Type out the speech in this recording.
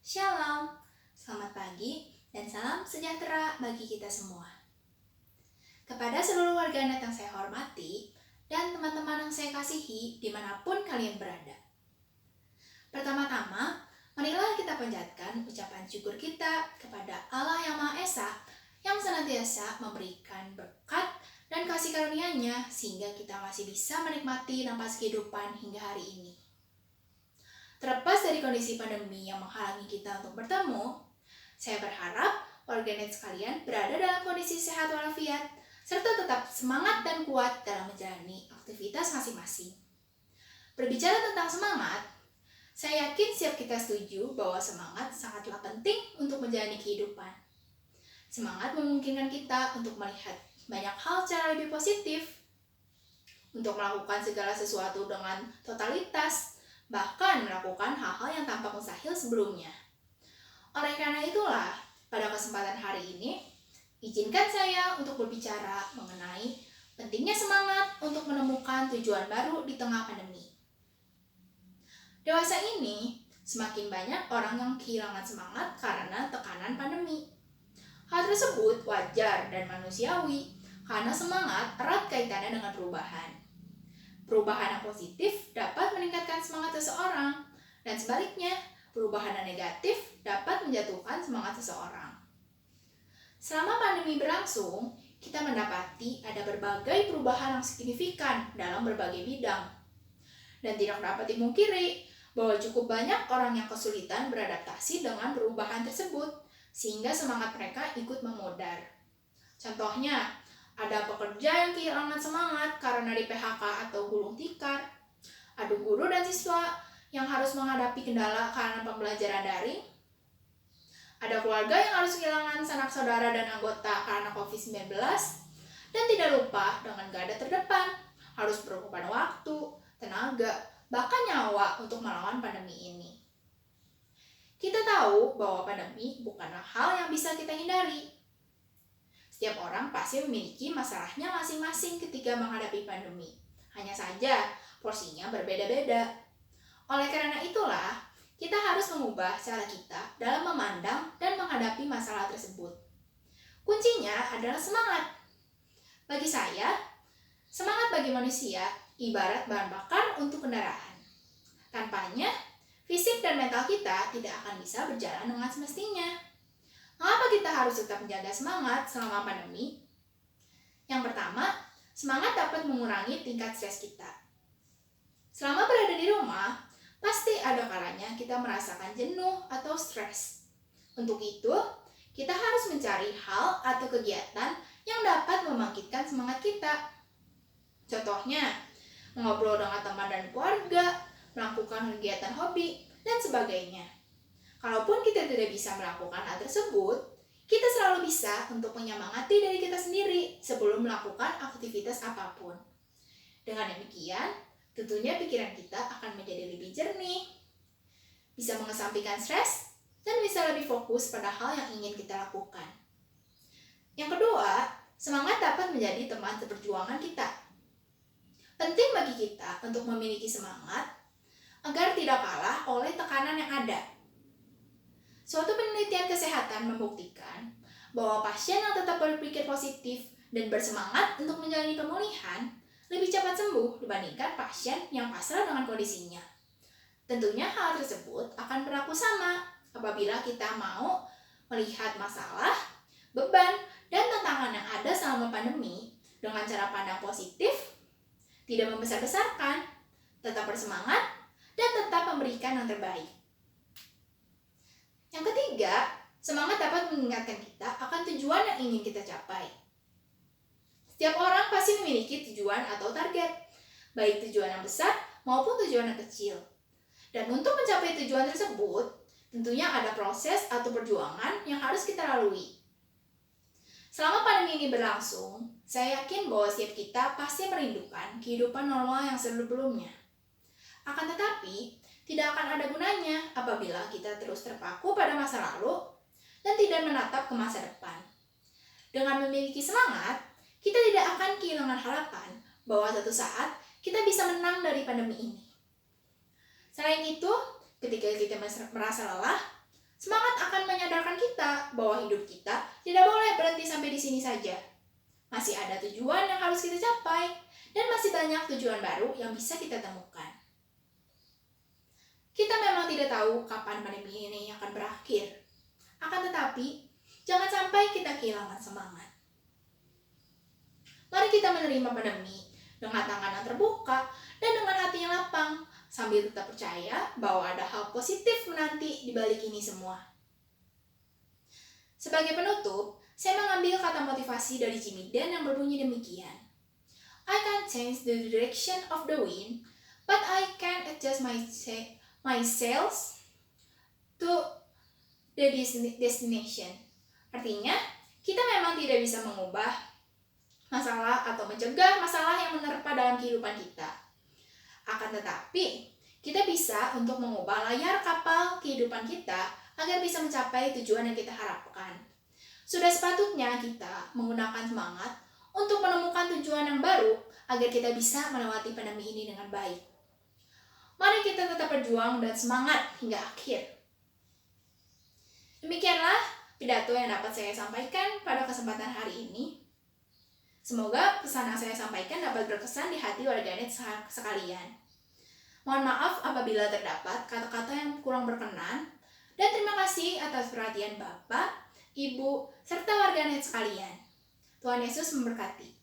Shalom, selamat pagi, dan salam sejahtera bagi kita semua. Kepada seluruh warganet yang saya hormati, dan teman-teman yang saya kasihi dimanapun kalian berada. Pertama-tama, marilah kita panjatkan ucapan syukur kita kepada Allah yang Maha Esa, yang senantiasa memberikan berkat dan kasih karunia-Nya sehingga kita masih bisa menikmati napas kehidupan hingga hari ini. Terlepas dari kondisi pandemi yang menghalangi kita untuk bertemu, saya berharap warganet sekalian berada dalam kondisi sehat walafiat, serta tetap semangat dan kuat dalam menjalani aktivitas masing-masing. Berbicara tentang semangat, saya yakin setiap kita setuju bahwa semangat sangatlah penting untuk menjalani kehidupan. Semangat memungkinkan kita untuk melihat banyak hal secara lebih positif, untuk melakukan segala sesuatu dengan totalitas, bahkan melakukan hal-hal yang tampak mustahil sebelumnya. Oleh karena itulah, pada kesempatan hari ini, izinkan saya untuk berbicara mengenai pentingnya semangat untuk menemukan tujuan baru di tengah pandemi. Dewasa ini, semakin banyak orang yang kehilangan semangat karena tekanan pandemi. Hal tersebut wajar dan manusiawi, karena semangat erat kaitannya dengan perubahan. Perubahan yang positif dapat meningkatkan semangat seseorang, dan sebaliknya, perubahan yang negatif dapat menjatuhkan semangat seseorang. Selama pandemi berlangsung, kita mendapati ada berbagai perubahan yang signifikan dalam berbagai bidang. Dan tidak dapat dimungkiri bahwa cukup banyak orang yang kesulitan beradaptasi dengan perubahan tersebut, sehingga semangat mereka ikut memudar. Contohnya, ada pekerja yang kehilangan semangat karena di PHK atau gulung tikar. Ada guru dan siswa yang harus menghadapi kendala karena pembelajaran daring. Ada keluarga yang harus kehilangan sanak saudara dan anggota karena COVID-19. Dan tidak lupa dengan garda terdepan, harus berkorban waktu, tenaga, bahkan nyawa untuk melawan pandemi ini. Kita tahu bahwa pandemi bukanlah hal yang bisa kita hindari. Setiap orang pasti memiliki masalahnya masing-masing ketika menghadapi pandemi. Hanya saja, porsinya berbeda-beda. Oleh karena itulah, kita harus mengubah cara kita dalam memandang dan menghadapi masalah tersebut. Kuncinya adalah semangat. Bagi saya, semangat bagi manusia ibarat bahan bakar untuk kendaraan. Tanpanya, fisik dan mental kita tidak akan bisa berjalan dengan semestinya. Mengapa kita harus tetap menjaga semangat selama pandemi? Yang pertama, semangat dapat mengurangi tingkat stres kita. Selama berada di rumah, pasti ada kalanya kita merasakan jenuh atau stres. Untuk itu, kita harus mencari hal atau kegiatan yang dapat membangkitkan semangat kita. Contohnya, mengobrol dengan teman dan keluarga, melakukan kegiatan hobi, dan sebagainya. Kalaupun kita tidak bisa melakukan hal tersebut, kita selalu bisa untuk menyemangati diri kita sendiri sebelum melakukan aktivitas apapun. Dengan demikian, tentunya pikiran kita akan menjadi lebih jernih, bisa mengesampingkan stres, dan bisa lebih fokus pada hal yang ingin kita lakukan. Yang kedua, semangat dapat menjadi teman seperjuangan kita. Penting bagi kita untuk memiliki semangat agar tidak kalah oleh tekanan yang ada. Suatu penelitian kesehatan membuktikan bahwa pasien yang tetap berpikir positif dan bersemangat untuk menjalani pemulihan lebih cepat sembuh dibandingkan pasien yang pasrah dengan kondisinya. Tentunya hal tersebut akan berlaku sama apabila kita mau melihat masalah, beban, dan tantangan yang ada selama pandemi dengan cara pandang positif, tidak membesar-besarkan, tetap bersemangat, dan tetap memberikan yang terbaik. Yang ketiga, semangat dapat mengingatkan kita akan tujuan yang ingin kita capai. Setiap orang pasti memiliki tujuan atau target, baik tujuan yang besar maupun tujuan yang kecil. Dan untuk mencapai tujuan tersebut, tentunya ada proses atau perjuangan yang harus kita lalui. Selama pandemi ini berlangsung, saya yakin bahwa setiap kita pasti merindukan kehidupan normal yang sebelumnya. Akan tetapi, tidak akan ada gunanya apabila kita terus terpaku pada masa lalu dan tidak menatap ke masa depan. Dengan memiliki semangat, kita tidak akan kehilangan harapan bahwa suatu saat kita bisa menang dari pandemi ini. Selain itu, ketika kita merasa lelah, Semangat akan menyadarkan kita bahwa hidup kita tidak boleh berhenti sampai di sini saja. Masih ada tujuan yang harus kita capai, dan masih banyak tujuan baru yang bisa kita temukan. Kita memang tidak tahu kapan pandemi ini akan berakhir. Akan tetapi, jangan sampai kita kehilangan semangat. Mari kita menerima pandemi dengan tangan yang terbuka dan dengan hati yang lapang, sambil tetap percaya bahwa ada hal positif menanti di balik ini semua. Sebagai penutup, saya mengambil kata motivasi dari Jimmy Dan yang berbunyi demikian. I can't change the direction of the wind, but I can adjust my sails to the destination. Artinya, kita memang tidak bisa mengubah masalah atau mencegah masalah yang menerpa dalam kehidupan kita. Akan tetapi, kita bisa untuk mengubah layar kapal kehidupan kita agar bisa mencapai tujuan yang kita harapkan. Sudah sepatutnya kita menggunakan semangat untuk menemukan tujuan yang baru agar kita bisa melewati pandemi ini dengan baik. Mari kita tetap berjuang dan semangat hingga akhir. Demikianlah pidato yang dapat saya sampaikan pada kesempatan hari ini. Semoga pesan yang saya sampaikan dapat berkesan di hati warganet sekalian. Mohon maaf apabila terdapat kata-kata yang kurang berkenan, dan terima kasih atas perhatian Bapak, Ibu, serta warganet sekalian. Tuhan Yesus memberkati.